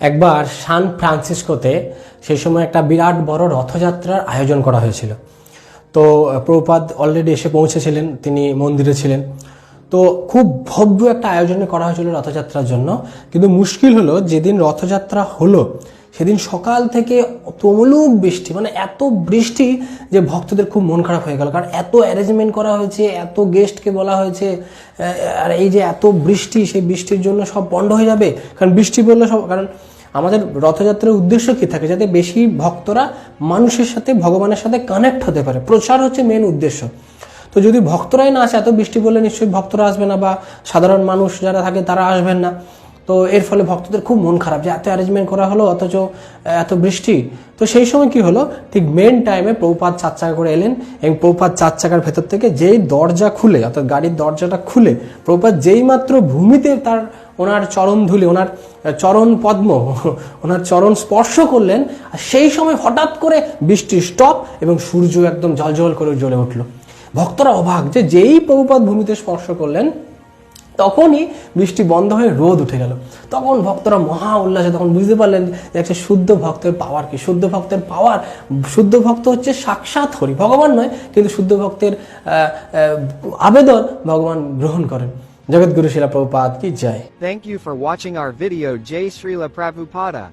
একবার সান ফ্রান্সিসকোতে সেই সময় একটা বিরাট বড় রথযাত্রার আয়োজন করা হয়েছিল। তো প্রভুপাদ অলরেডি এসে পৌঁছেছিলেন, তিনি মন্দিরে ছিলেন। তো খুব ভব্য একটা আয়োজন করা হয়েছিল রথযাত্রার জন্য। কিন্তু মুশকিল হলো, যেদিন রথযাত্রা হলো সেদিন সকাল থেকে তুমুলুক বৃষ্টি, মানে এত বৃষ্টি যে ভক্তদের খুব মন খারাপ হয়ে গেল। কারণ এত অ্যারেঞ্জমেন্ট করা হয়েছে, এত গেস্টকে বলা হয়েছে, আর এই যে এত বৃষ্টি, সেই বৃষ্টির জন্য সব বন্ধ হয়ে যাবে। কারণ বৃষ্টি পড়লে সব, কারণ আমাদের রথযাত্রার উদ্দেশ্য কী থাকে, যাতে বেশি ভক্তরা মানুষের সাথে, ভগবানের সাথে কানেক্ট হতে পারে। প্রচার হচ্ছে মেন উদ্দেশ্য। তো যদি ভক্তরাই না আসে, এত বৃষ্টি পড়লে নিশ্চয়ই ভক্তরা আসবে না, বা সাধারণ মানুষ যারা থাকে তারা আসবেন না। তো এর ফলে ভক্তদের খুব মন খারাপ যে এত অ্যারেঞ্জমেন্ট করা হলো অথচ এত বৃষ্টি। তো সেই সময় কি হলো, ঠিক মেন টাইমে প্রভুপাদ 4 চাকা করে এলেন, এবং প্রভুপাদ 4 চাকার ভেতর থেকে যেই দরজা খুলে, অর্থাৎ গাড়ির দরজাটা খুলে প্রভুপাদ যেই মাত্র ভূমিতে ওনার চরণ ধুলে, ওনার চরণ পদ্ম, ওনার চরণ স্পর্শ করলেন, আর সেই সময় হঠাৎ করে বৃষ্টি স্টপ এবং সূর্য একদম জ্বলজ্বল করে জ্বলে উঠল। ভক্তরা অবাক যে যেই প্রভুপাদ ভূমিতে স্পর্শ করলেন তখনই বৃষ্টি বন্ধ হয়ে রোদ উঠে গেল। তখন ভক্তরা মহা উল্লাসে, তখন বুঝতে পারলেন যে একটা শুদ্ধ ভক্তের পাওয়ার কি। শুদ্ধ ভক্তের পাওয়ার, শুদ্ধ ভক্ত হচ্ছে সাক্ষাৎ হরি, ভগবান নয়, কিন্তু শুদ্ধ ভক্তের আবেদন ভগবান গ্রহণ করেন। জগৎগুরু শিলা প্রভুপাদ কি জয়। Thank you for watching our video. Jai Srila Prabhupada.